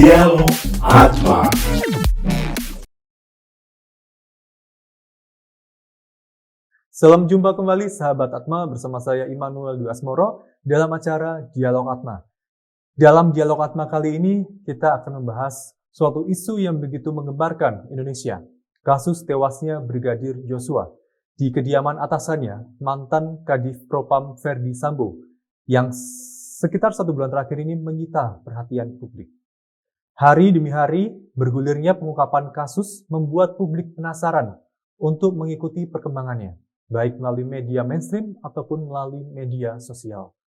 Dialog Atma. Salam jumpa kembali sahabat Atma bersama saya Immanuel Dwi Asmoro dalam acara Dialog Atma. Dalam Dialog Atma kali ini kita akan membahas suatu isu yang begitu menggemparkan Indonesia. Kasus tewasnya Brigadir Joshua di kediaman atasannya, mantan Kadif Propam Ferdi Sambo, yang sekitar 1 bulan terakhir ini menyita perhatian publik. Hari demi hari, bergulirnya pengungkapan kasus membuat publik penasaran untuk mengikuti perkembangannya, baik melalui media mainstream ataupun melalui media sosial.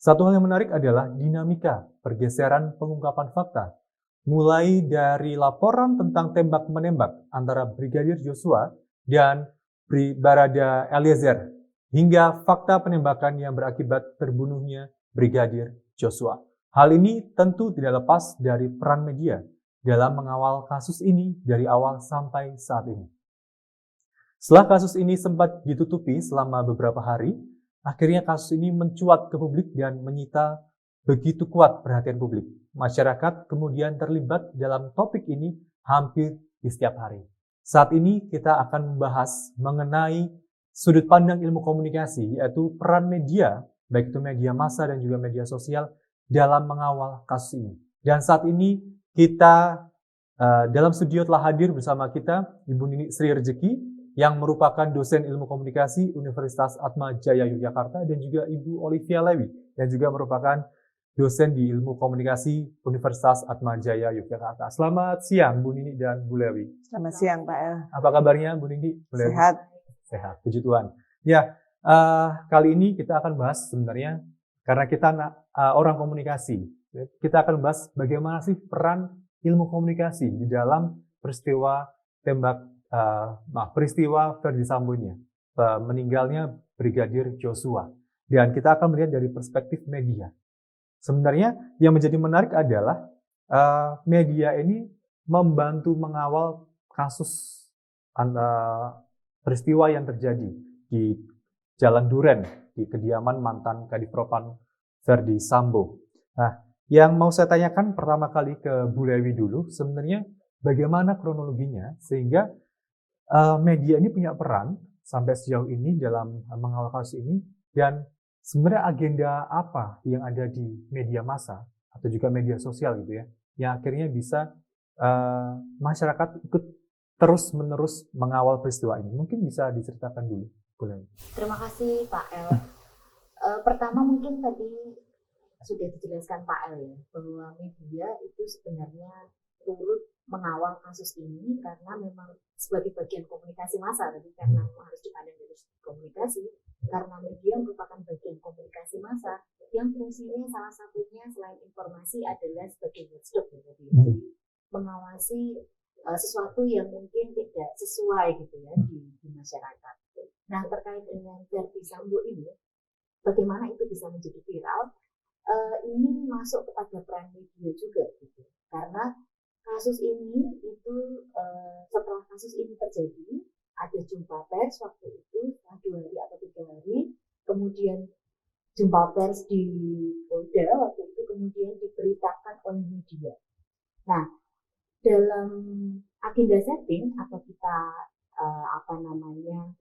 Satu hal yang menarik adalah dinamika pergeseran pengungkapan fakta, mulai dari laporan tentang tembak-menembak antara Brigadir Joshua dan Barada Eliezer, hingga fakta penembakan yang berakibat terbunuhnya Brigadir Joshua. Hal ini tentu tidak lepas dari peran media dalam mengawal kasus ini dari awal sampai saat ini. Setelah kasus ini sempat ditutupi selama beberapa hari, akhirnya kasus ini mencuat ke publik dan menyita begitu kuat perhatian publik. Masyarakat kemudian terlibat dalam topik ini hampir di setiap hari. Saat ini kita akan membahas mengenai sudut pandang ilmu komunikasi, yaitu peran media, baik itu media massa dan juga media sosial, dalam mengawal kasus ini. Dan saat ini kita dalam studio telah hadir bersama kita Ibu Nini Sri Rejeki, yang merupakan dosen ilmu komunikasi Universitas Atma Jaya Yogyakarta, dan juga Ibu Olivia Lewi yang juga merupakan dosen di ilmu komunikasi Universitas Atma Jaya Yogyakarta. Selamat siang Bu Nini dan Bu Lewi. Selamat siang Pak El. Apa kabarnya Bu Nini? Bu Lewi? Sehat. Sehat, puji Tuhan. Ya, kali ini kita akan bahas sebenarnya, karena kita orang komunikasi, kita akan bahas bagaimana sih peran ilmu komunikasi di dalam peristiwa peristiwa Ferdi Sambo-nya, meninggalnya Brigadir Joshua. Dan kita akan melihat dari perspektif media. Sebenarnya yang menjadi menarik adalah media ini membantu mengawal kasus peristiwa yang terjadi di Jalan Duren, di kediaman mantan Kadif Propam Ferdi Sambo. Nah, yang mau saya tanyakan pertama kali ke Bu Lewi dulu, sebenarnya bagaimana kronologinya sehingga media ini punya peran sampai sejauh ini dalam mengawal kasus ini, dan sebenarnya agenda apa yang ada di media massa atau juga media sosial gitu ya, yang akhirnya bisa masyarakat ikut terus-menerus mengawal peristiwa ini. Mungkin bisa diceritakan dulu, Bu Lewi. Terima kasih Pak El. Pertama mungkin tadi sudah dijelaskan Pak El ya, bahwa media itu sebenarnya turut mengawal kasus ini karena memang sebagai bagian komunikasi massa, tadi karena harus dipandang dari komunikasi, karena media merupakan bagian komunikasi massa yang fungsinya salah satunya selain informasi adalah sebagai watchdog ya, jadi mengawasi sesuatu yang mungkin tidak sesuai gitu ya di masyarakat. Nah, terkait dengan Ferdi Sambo ini, bagaimana itu bisa menjadi viral? Ini masuk kepada peran media juga gitu, karena kasus ini itu setelah kasus ini terjadi ada jumpa pers waktu itu setelah 2 hari atau 3 hari, kemudian jumpa pers di Polda waktu itu kemudian diberitakan oleh media. Nah, dalam agenda setting atau kita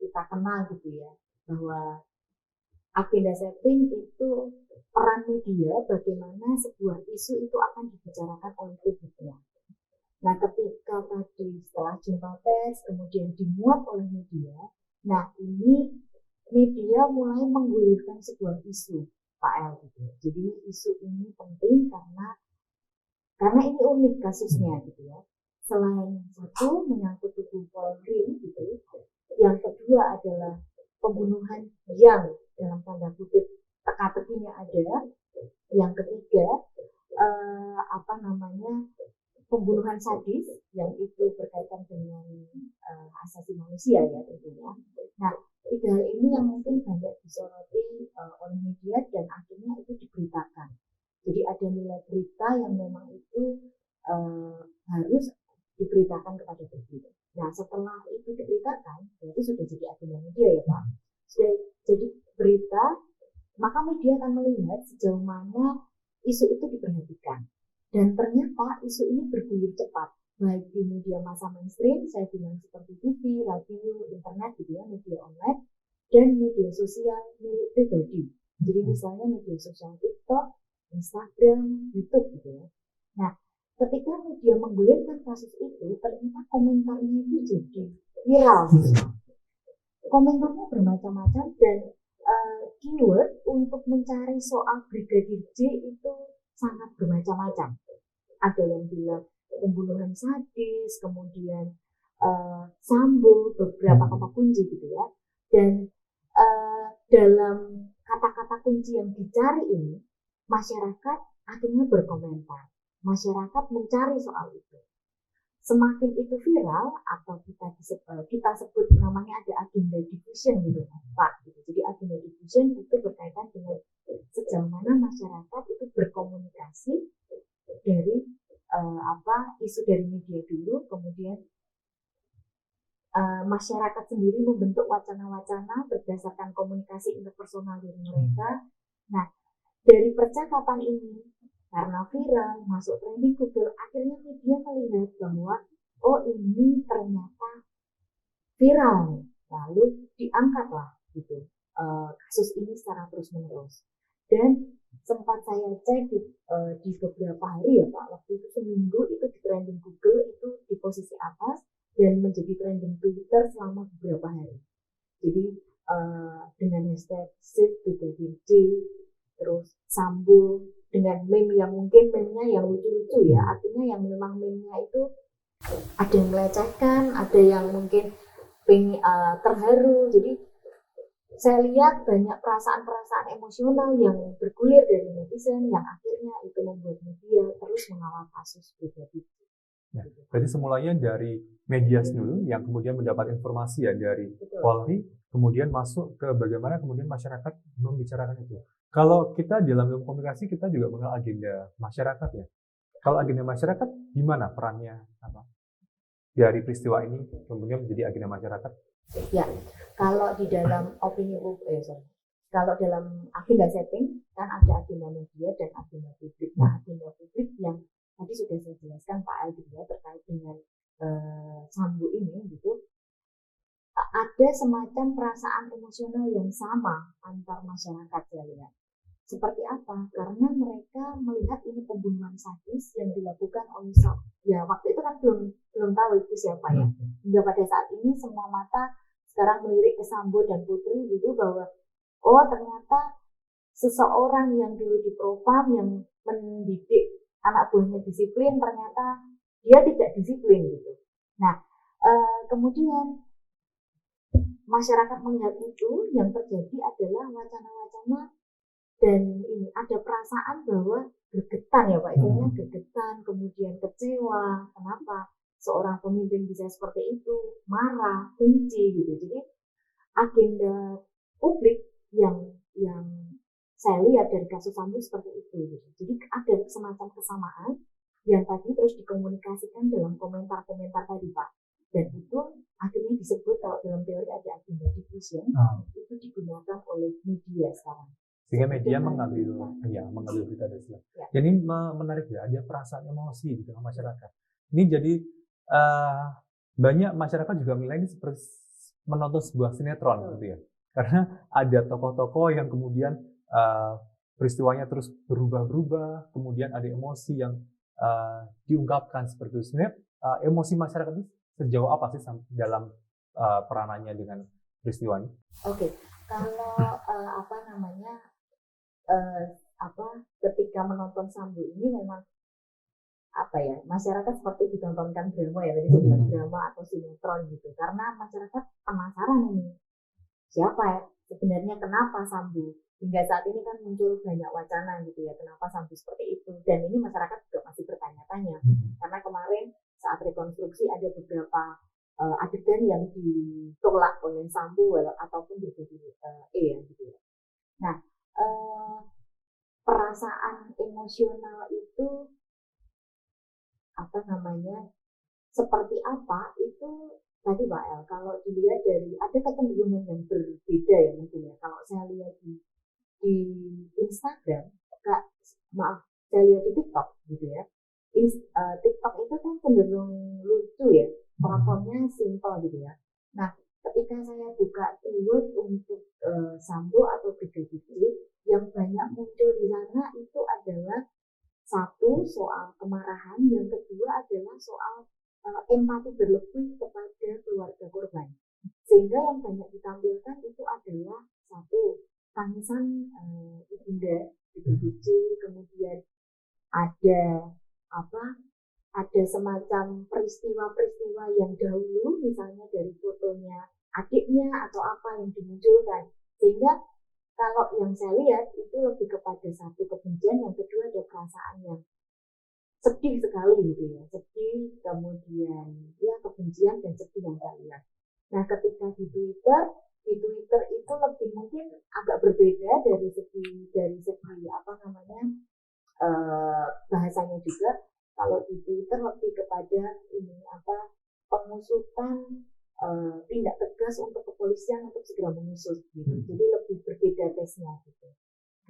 kita kenal gitu ya, bahwa agenda setting itu peran media bagaimana sebuah isu itu akan dibicarakan oleh publiknya. Nah, ketika tadi setelah jumpa pers kemudian dimuat oleh media, nah ini media mulai menggulirkan sebuah isu, Pak El gitu. Jadi isu ini penting karena ini unik kasusnya gitu ya. Selain satu menyangkut tubuh Polri gitu, yang kedua adalah pembunuhan yang dalam tanda kutip teka-tekinya ada, yang ketiga pembunuhan sadis yang itu berkaitan dengan asasi manusia ya tentunya. Nah, 3 hal ini yang mungkin banyak disoroti oleh media dan akhirnya itu diberitakan. Jadi ada nilai berita yang memang itu harus diberitakan kepada publik. Nah, setelah itu diberitakan, berarti sudah jadi agenda media ya Pak. Sudah jadi berita, maka media akan melihat sejauh mana isu itu diperhatikan Dan ternyata isu ini bergulir cepat, baik di media massa mainstream, saya bilang seperti TV, radio, internet gitu ya, media online, dan media sosial milik pribadi. Jadi misalnya media sosial TikTok, Instagram, YouTube gitu ya. Nah, ketika media menggulirkan kasus itu, ternyata komentarnya itu jadi viral. Komentarnya bermacam-macam dan keyword untuk mencari soal Brigadir J itu sangat bermacam-macam. Ada yang bilang pembunuhan sadis, kemudian Sambo, beberapa kata kunci gitu ya. Dan dalam kata-kata kunci yang dicari ini, masyarakat akhirnya berkomentar. Masyarakat mencari soal itu. Semakin itu viral atau kita sebut namanya ada agenda diffusion gitu Pak. Jadi agenda diffusion itu berkaitan dengan sejauh mana masyarakat itu berkomunikasi dari isu dari media dulu, kemudian masyarakat sendiri membentuk wacana-wacana berdasarkan komunikasi interpersonal dari mereka. Nah, dari percakapan ini karena viral, masuk trending Google, akhirnya media melihat bahwa oh ini ternyata viral, lalu diangkatlah gitu kasus ini secara terus menerus. Dan sempat saya cek di beberapa hari ya Pak, waktu itu seminggu itu di trending Google itu di posisi atas dan menjadi trending Twitter selama beberapa hari. Jadi dengan hashtag Save Brigadir J, terus Sambo, dengan meme yang mungkin meme-nya yang lucu-lucu ya, artinya yang memang meme-nya itu ada yang melecehkan, ada yang mungkin terharu. Jadi saya lihat banyak perasaan-perasaan emosional yang bergulir dari netizen yang akhirnya itu membuat media terus mengawal kasus Brigadir J. Ya, berarti semulanya dari media dulu yang kemudian mendapat informasi ya dari Polri, kemudian masuk ke bagaimana kemudian masyarakat membicarakan itu. Kalau kita di dalam ilmu komunikasi kita juga mengenal agenda masyarakat ya. Kalau agenda masyarakat di mana perannya apa? Dari peristiwa ini kemudian menjadi agenda masyarakat? Ya, kalau di dalam kalau dalam agenda setting kan ada agenda media dan agenda publik. Nah, agenda publik yang tadi sudah saya jelaskan Pak Aldi ya terkait dengan Sambo ini gitu, ada semacam perasaan emosional yang sama antar masyarakat saya lihat. Seperti apa? Karena mereka melihat ini pembunuhan sadis yang dilakukan oleh ya waktu itu kan belum tahu itu siapa ya. Hingga pada saat ini semua mata sekarang melirik ke Sambo dan Putri gitu bahwa oh ternyata seseorang yang dulu di Propam yang mendidik anak buahnya disiplin ternyata dia tidak disiplin gitu. Nah kemudian masyarakat melihat itu yang terjadi adalah wacana-wacana dan ini ada perasaan bahwa gregetan ya Pak, istilahnya gregetan, kemudian kecewa, kenapa seorang pemimpin bisa seperti itu, marah, benci gitu. Jadi agenda publik yang saya lihat dari kasus Sambo seperti itu gitu. Jadi ada semacam kesamaan yang tadi terus dikomunikasikan dalam komentar-komentar tadi Pak. Dan itu akhirnya disebut kalau dalam teori ada agenda diffusion, itu digunakan oleh media sekarang. Sehingga media mengambil berita dari situ. Ya. Jadi menarik ya, ada perasaan emosi di tengah masyarakat. Ini jadi banyak masyarakat juga menilai ini seperti menonton sebuah sinetron gitu ya. Karena ada tokoh-tokoh yang kemudian peristiwanya terus berubah-ubah, kemudian ada emosi yang diungkapkan seperti itu. Sebenarnya emosi masyarakat itu sejauh apa sih dalam peranannya dengan peristiwa ini? Oke, kalau ketika menonton Sambo ini memang masyarakat seperti ditontonkan drama ya, tadi saya bilang drama atau sinetron gitu, karena masyarakat penasaran ini siapa ya sebenarnya, kenapa Sambo, hingga saat ini kan muncul banyak wacana gitu ya, kenapa Sambo seperti itu, dan ini masyarakat juga masih bertanya-tanya karena kemarin saat rekonstruksi ada beberapa adegan yang ditolak oleh Sambo ataupun Brigadir E ya gitu ya. Nah, perasaan emosional itu seperti apa itu tadi Pak El, kalau dilihat dari ada kecenderungan yang berbeda ya mungkin ya. Kalau saya lihat di Instagram, saya lihat di TikTok gitu ya, TikTok itu kan cenderung lucu ya, platformnya simple gitu ya. Nah, ketika saya buka keyword untuk Sambo atau Brigadir J, yang banyak muncul di sana itu adalah satu soal kemarahan, yang kedua adalah soal empati berlebih kepada keluarga korban. Sehingga yang banyak ditampilkan itu adalah satu tangisan ibunda Brigadir J, kemudian ada ada semacam peristiwa-peristiwa yang dahulu, misalnya dari fotonya adiknya atau apa yang dimunculkan, sehingga kalau yang saya lihat itu lebih kepada satu kebencian, yang kedua ada perasaan yang sedih sekali gitu ya, sedih, kemudian ya kebencian dan sedih yang saya lihat. Nah, ketika di Twitter itu lebih mungkin agak berbeda dari segi bahasanya juga. Kalau di Twitter lebih kepada pengusutan, tindak tegas untuk kepolisian untuk segera mengusut gitu. Jadi lebih berbeda tesnya gitu.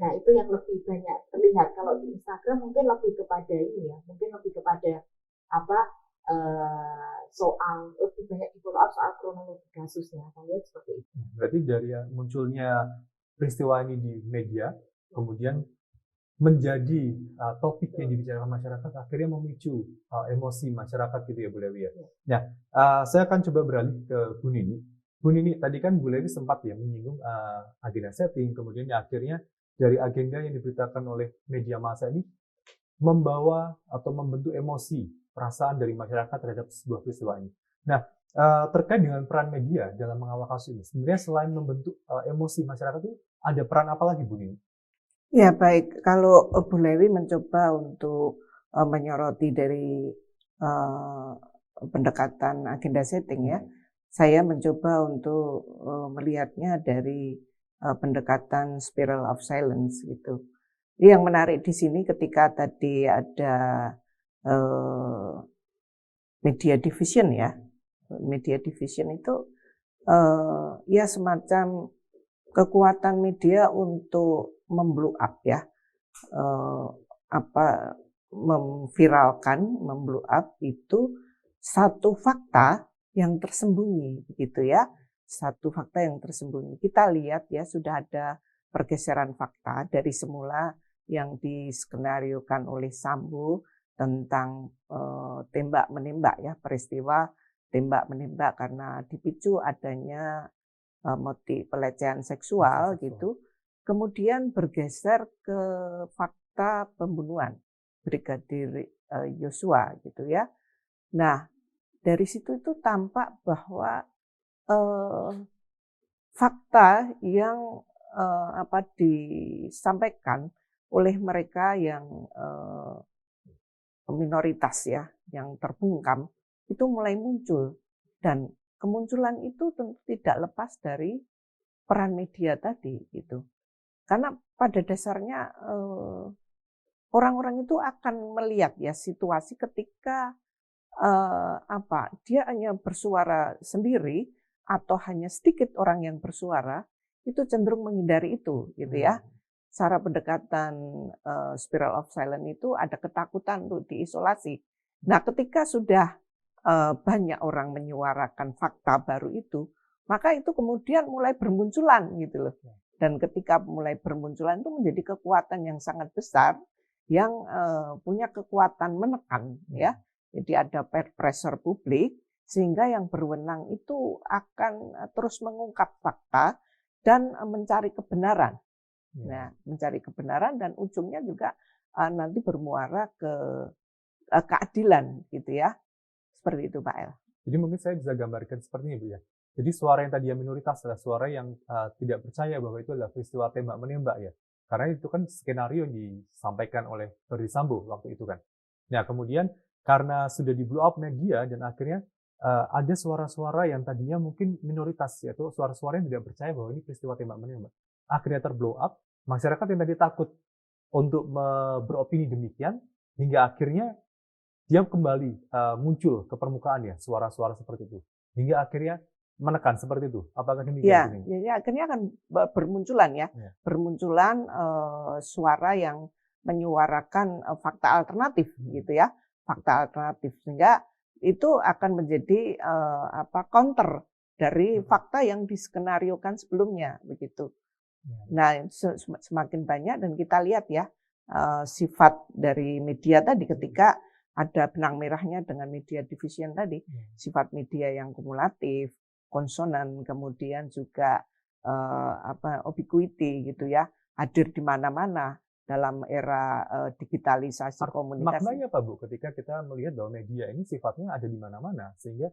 Nah, itu yang lebih banyak terlihat. Kalau di Instagram mungkin lebih kepada ini ya, mungkin lebih kepada soal lebih banyak di follow up soal kronologi kasusnya. Saya lihat seperti itu. Berarti dari munculnya peristiwa ini di media, kemudian menjadi topik yang dibicarakan masyarakat, akhirnya memicu emosi masyarakat gitu ya Bu Lewi ya. Nah, saya akan coba beralih ke Bu Nini. Bu Nini, tadi kan Bu Lewi sempat ya menyinggung agenda setting, kemudian akhirnya dari agenda yang diberitakan oleh media massa ini membawa atau membentuk emosi, perasaan dari masyarakat terhadap sebuah peristiwa ini. Nah, terkait dengan peran media dalam mengawal kasus ini, sebenarnya selain membentuk emosi masyarakat itu, ada peran apa lagi Bu Nini? Ya baik, kalau Bu Lewi mencoba untuk menyoroti dari pendekatan agenda setting ya, saya mencoba untuk melihatnya dari pendekatan spiral of silence gitu. Yang menarik di sini ketika tadi ada media division ya, media division itu ya semacam kekuatan media untuk memblow up ya, memviralkan, memblow up itu satu fakta yang tersembunyi begitu ya, satu fakta yang tersembunyi. Kita lihat ya sudah ada pergeseran fakta dari semula yang diskenariokan oleh Sambo tentang tembak menembak ya, peristiwa tembak menembak karena dipicu adanya motif pelecehan seksual gitu. Kemudian bergeser ke fakta pembunuhan Brigadir Yosua gitu ya. Nah, dari situ itu tampak bahwa fakta yang disampaikan oleh mereka yang minoritas ya, yang terbungkam itu mulai muncul, dan kemunculan itu tentu tidak lepas dari peran media tadi gitu. Karena pada dasarnya orang-orang itu akan melihat ya situasi ketika dia hanya bersuara sendiri atau hanya sedikit orang yang bersuara, itu cenderung menghindari itu gitu ya. Cara pendekatan spiral of silence itu ada ketakutan untuk diisolasi. Nah, ketika sudah banyak orang menyuarakan fakta baru itu, maka itu kemudian mulai bermunculan gitu loh. Dan ketika mulai bermunculan itu menjadi kekuatan yang sangat besar yang punya kekuatan menekan ya. Jadi ada peer pressure publik sehingga yang berwenang itu akan terus mengungkap fakta dan mencari kebenaran. Nah, mencari kebenaran dan ujungnya juga nanti bermuara ke keadilan gitu ya. Seperti itu Pak El. Jadi mungkin saya bisa gambarkan seperti ini Bu ya. Jadi suara yang tadi minoritas adalah suara yang tidak percaya bahwa itu adalah peristiwa tembak menembak ya. Karena itu kan skenario yang disampaikan oleh Verdi Sambo waktu itu kan. Nah kemudian karena sudah di blow up media dan akhirnya ada suara-suara yang tadinya mungkin minoritas, yaitu suara-suara yang tidak percaya bahwa ini peristiwa tembak menembak. Akhirnya terblow up, masyarakat yang tadi takut untuk beropini demikian, hingga akhirnya dia kembali muncul ke permukaan ya, suara-suara seperti itu. Hingga akhirnya menekan seperti itu. Apakah demikian? Ya, akhirnya akan bermunculan ya. Bermunculan suara yang menyuarakan fakta alternatif gitu ya. fakta alternatif, sehingga itu akan menjadi counter dari fakta yang diskenariokan sebelumnya begitu. Nah, semakin banyak dan kita lihat ya sifat dari media tadi ketika ada benang merahnya dengan media division tadi, sifat media yang kumulatif, konsonan, kemudian juga ubiquity gitu ya, hadir di mana-mana dalam era digitalisasi komunikasi. Maknanya apa Bu ketika kita melihat bahwa media ini sifatnya ada di mana-mana sehingga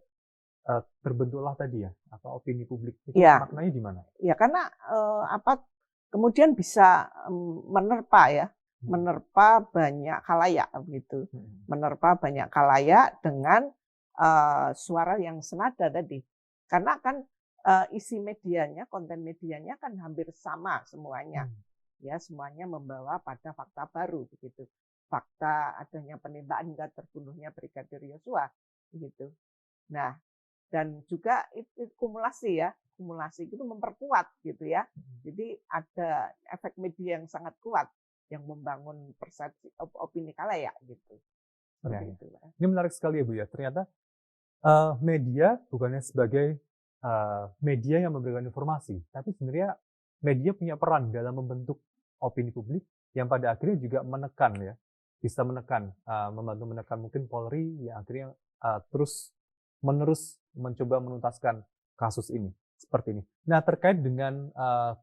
terbentuklah tadi ya apa opini publik itu maknanya di mana? Ya karena kemudian bisa menerpa banyak khalayak begitu, menerpa banyak khalayak dengan suara yang senada tadi, karena kan isi medianya, konten medianya kan hampir sama semuanya, ya semuanya membawa pada fakta baru begitu, fakta adanya penembakan hingga terbunuhnya Brigadir Yosua begitu. Nah dan juga itu kumulasi itu memperkuat gitu ya, jadi ada efek media yang sangat kuat yang membangun persepsi opini khalayak gitu. Itu. Ini menarik sekali ya Bu ya. Ternyata media bukannya sebagai media yang memberikan informasi, tapi sebenarnya media punya peran dalam membentuk opini publik yang pada akhirnya juga menekan ya, bisa menekan, membantu menekan mungkin Polri yang akhirnya terus-menerus mencoba menuntaskan kasus ini. Seperti ini. Nah, terkait dengan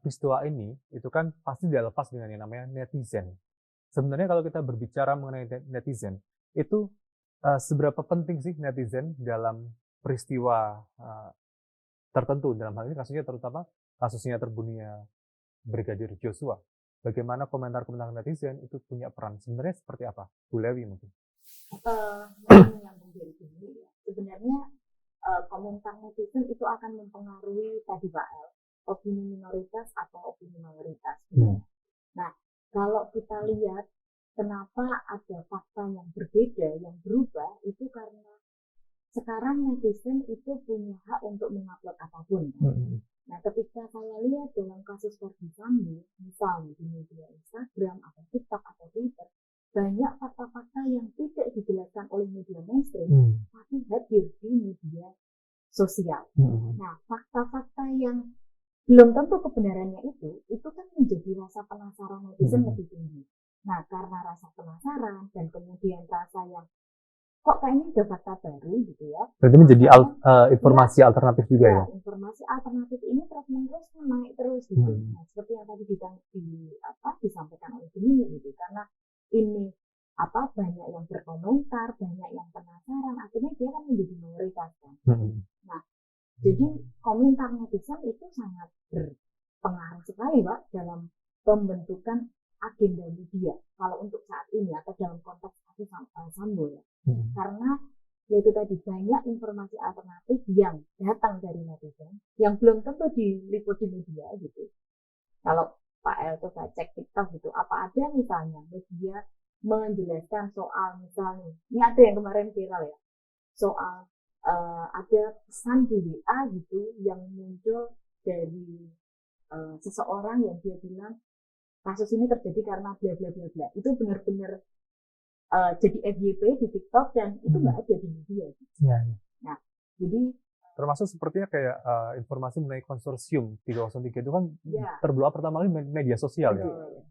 peristiwa ini, itu kan pasti tidak lepas dengan yang namanya netizen. Sebenarnya kalau kita berbicara mengenai netizen, itu seberapa penting sih netizen dalam peristiwa tertentu, dalam hal ini kasusnya terutama kasusnya terbunuhnya Brigadir Joshua. Bagaimana komentar-komentar netizen itu punya peran? Sebenarnya seperti apa? Bu Lewi mungkin. Sebenarnya komentar netizen itu akan mempengaruhi tadi Pak El, opini minoritas atau opini mayoritas. Nah, kalau kita lihat kenapa ada fakta yang berbeda, yang berubah, itu karena sekarang netizen itu punya hak untuk mengupload apapun. Nah, ketika saya lihat dalam kasus Verdi Sambo, misalnya di media Instagram atau TikTok atau Twitter, banyak fakta-fakta yang tidak dijelaskan oleh media mainstream, tapi hadir di media sosial. Nah, fakta-fakta yang belum tentu kebenarannya itu kan menjadi rasa penasaran netizen lebih tinggi. Nah, karena rasa penasaran dan kemudian rasa yang kok kayaknya ada fakta baru gitu ya. Berarti menjadi informasi alternatif juga ya? Informasi alternatif ini terus-menerus naik terus gitu. Nah, seperti yang tadi disampaikan oleh Dini gitu, karena ini banyak yang berkomentar, banyak yang penasaran, akhirnya dia kan menjadi mayoritas kan. Nah, jadi komentar netizen itu sangat berpengaruh sekali Pak dalam pembentukan agenda media kalau untuk saat ini atau dalam konteks kasus Sambo ya. Karena yaitu tadi banyak informasi alternatif yang datang dari netizen yang belum tentu diliput di media gitu. Kalau Pak El coba cek TikTok gitu, apa ada misalnya media menjelaskan soal misalnya, ini ada yang kemarin viral ya, soal ada pesan di WA gitu yang muncul dari seseorang yang dia bilang kasus ini terjadi karena bla bla bla bla. Itu benar-benar jadi FYP di TikTok dan itu nggak ada di media. Nah, jadi termasuk sepertinya kayak informasi mengenai konsorsium 303 itu kan terbelah pertama kali media sosial ya.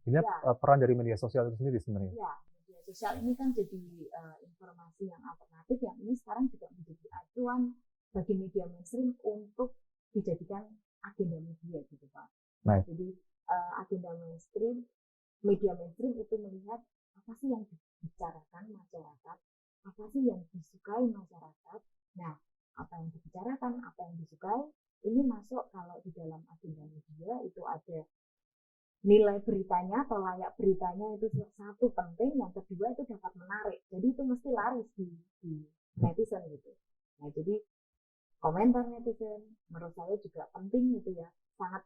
Ini peran dari media sosial itu sendiri sebenarnya. Ya, media sosial ini kan jadi informasi yang alternatif yang ini sekarang juga menjadi acuan bagi media mainstream untuk dijadikan agenda media gitu Pak. Jadi agenda mainstream, media mainstream itu melihat apa sih yang dibicarakan masyarakat, apa sih yang disukai masyarakat. Nah, apa yang dibicarakan, apa yang disukai, ini masuk kalau di dalam agenda media itu ada nilai beritanya atau layak beritanya itu satu penting, yang kedua itu dapat menarik. Jadi itu mesti laris di netizen gitu. Nah, jadi komentar netizen menurut saya juga penting gitu ya, sangat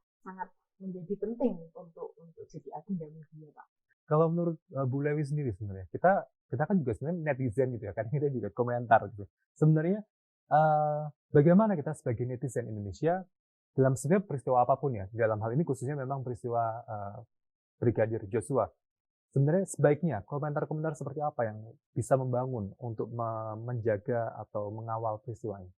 menjadi penting untuk jadi agenda media Pak. Kalau menurut Bu Lewi sendiri sebenarnya, kita kan juga sebenarnya netizen gitu ya, kadang kita juga komentar gitu. Sebenarnya bagaimana kita sebagai netizen Indonesia dalam setiap peristiwa apapun ya, dalam hal ini khususnya memang peristiwa Brigadir Joshua. sebenarnya sebaiknya komentar-komentar seperti apa yang bisa membangun untuk menjaga atau mengawal peristiwa ini?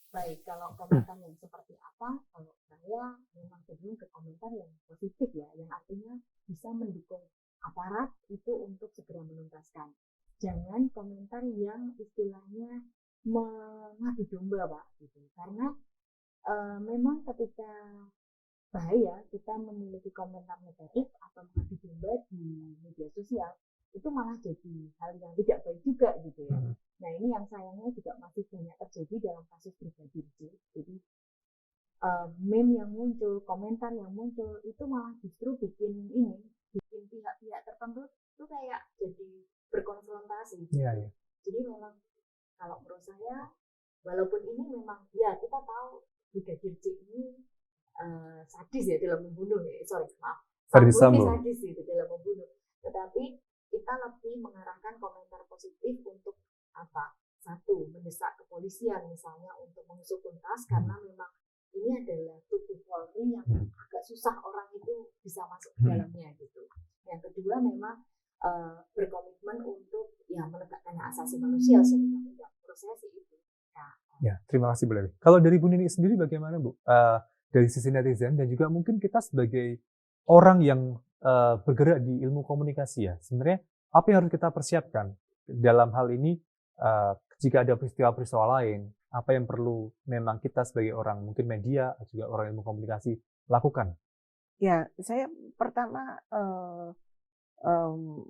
Baik, kalau komentar yang seperti apa, kalau saya memang cenderung ke komentar yang positif ya, yang artinya bisa mendukung aparat itu untuk segera menuntaskan. Jangan komentar yang istilahnya mengadu domba, Pak, gitu. Karena memang ketika bahaya kita memiliki komentar negatif atau mengadu domba di media sosial, itu malah jadi hal yang tidak baik juga gitu ya. Nah ini yang sayangnya juga masih banyak terjadi dalam kasus Brigadir J. Jadi meme yang muncul, komentar yang muncul itu malah justru bikin pihak-pihak tertentu itu kayak jadi berkonfrontasi. Gitu. Iya, iya. Jadi memang kalau menurut saya, walaupun ini memang ya kita tahu Brigadir J ini sadis ya dalam membunuh, Verdi Sambo. sadis gitu dalam membunuh. Tetapi kita lebih mengarahkan komentar positif untuk apa? Satu, mendesak kepolisian misalnya untuk mengusut tuntas karena memang ini adalah tubuh Polri yang agak susah orang itu bisa masuk ke dalamnya gitu. Yang kedua memang berkomitmen untuk ya menegakkan hak asasi manusia sehingga tidak proses itu. Nah, Ya, terima kasih Bu Lewi. Kalau dari Bu Nini sendiri bagaimana Bu? Dari sisi netizen dan juga mungkin kita sebagai orang yang bergerak di ilmu komunikasi ya, sebenarnya apa yang harus kita persiapkan dalam hal ini jika ada peristiwa-peristiwa lain, apa yang perlu memang kita sebagai orang mungkin media juga orang ilmu komunikasi lakukan? Ya, saya pertama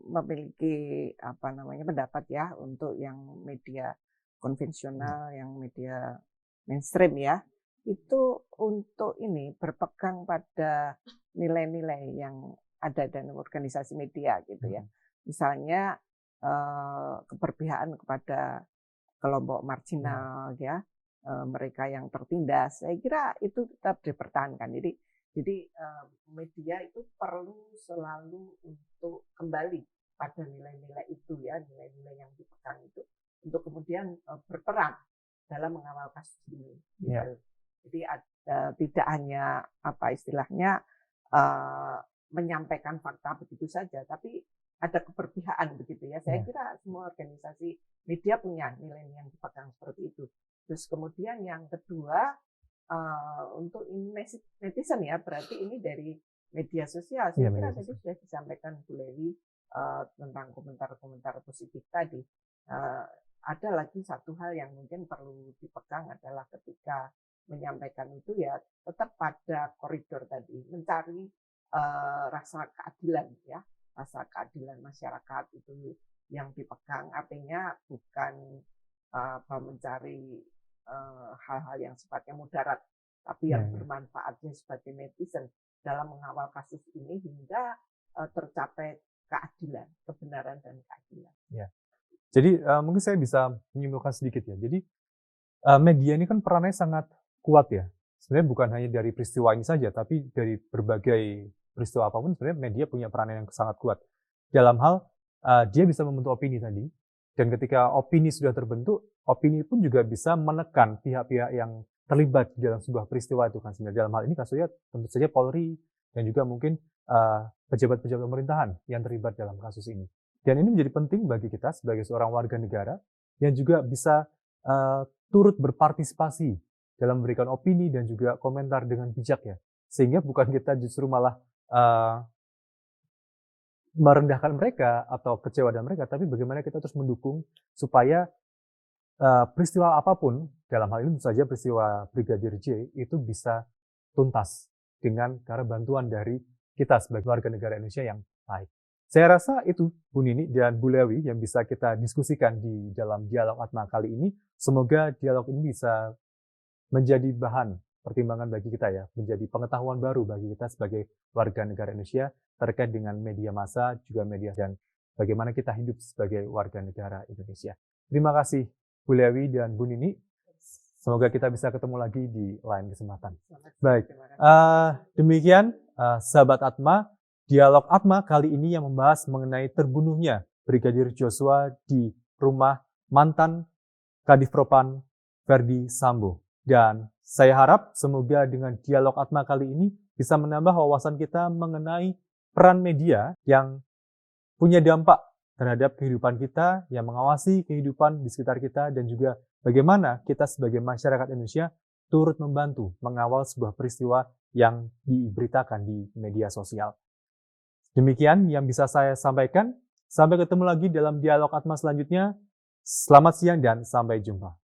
memiliki pendapat ya untuk yang media konvensional, yang media mainstream ya, itu untuk ini berpegang pada nilai-nilai yang ada dalam organisasi media gitu ya. Misalnya keberpihakan kepada kelompok marginal ya, mereka yang tertindas. Saya kira itu tetap dipertahankan. Jadi media itu perlu selalu untuk kembali pada nilai-nilai itu ya, nilai-nilai yang dipegang itu untuk kemudian berperan dalam mengawal kasus ini. Gitu. Yeah. Jadi tidak hanya istilahnya menyampaikan fakta begitu saja, tapi ada keberpihakan begitu ya. Saya kira semua organisasi media punya nilai yang dipegang seperti itu. Terus kemudian yang kedua untuk netizen ya, berarti ini dari media sosial. Saya kira tadi sudah disampaikan Bu Lewi tentang komentar-komentar positif tadi. Ada lagi satu hal yang mungkin perlu dipegang adalah ketika menyampaikan itu ya tetap pada koridor tadi, mencari rasa keadilan ya. Rasa keadilan masyarakat itu yang dipegang, artinya bukan mencari hal-hal yang sifatnya mudarat, tapi yang bermanfaatnya sebagai netizen dalam mengawal kasus ini hingga tercapai keadilan, kebenaran dan keadilan. Ya. Jadi mungkin saya bisa menyimpulkan sedikit ya. Jadi media ini kan perannya sangat kuat ya. Sebenarnya bukan hanya dari peristiwa ini saja, tapi dari berbagai peristiwa apapun sebenarnya media punya peranan yang sangat kuat. Dalam hal dia bisa membentuk opini tadi, dan ketika opini sudah terbentuk, opini pun juga bisa menekan pihak-pihak yang terlibat di dalam sebuah peristiwa itu kan sebenarnya. Dalam hal ini kasusnya tentu saja Polri dan juga mungkin pejabat-pejabat pemerintahan yang terlibat dalam kasus ini. Dan ini menjadi penting bagi kita sebagai seorang warga negara yang juga bisa turut berpartisipasi dalam memberikan opini dan juga komentar dengan bijak ya. Sehingga bukan kita justru malah merendahkan mereka atau kecewa dengan mereka, tapi bagaimana kita terus mendukung supaya peristiwa apapun, dalam hal ini tentu saja peristiwa Brigadir J itu bisa tuntas dengan karena bantuan dari kita sebagai warga negara Indonesia yang baik. Saya rasa itu Bu Nini dan Bu Lewi yang bisa kita diskusikan di dalam dialog Atma kali ini. Semoga dialog ini bisa menjadi bahan pertimbangan bagi kita ya, menjadi pengetahuan baru bagi kita sebagai warga negara Indonesia terkait dengan media massa, juga media dan bagaimana kita hidup sebagai warga negara Indonesia. Terima kasih Bu Lewi dan Bu Nini. Semoga kita bisa ketemu lagi di lain kesempatan. Baik, demikian sahabat Atma, dialog Atma kali ini yang membahas mengenai terbunuhnya Brigadir Joshua di rumah mantan Kadif Propam Verdi Sambo. Dan saya harap semoga dengan dialog Atma kali ini bisa menambah wawasan kita mengenai peran media yang punya dampak terhadap kehidupan kita, yang mengawasi kehidupan di sekitar kita, dan juga bagaimana kita sebagai masyarakat Indonesia turut membantu mengawal sebuah peristiwa yang diberitakan di media sosial. Demikian yang bisa saya sampaikan. Sampai ketemu lagi dalam dialog Atma selanjutnya. Selamat siang dan sampai jumpa.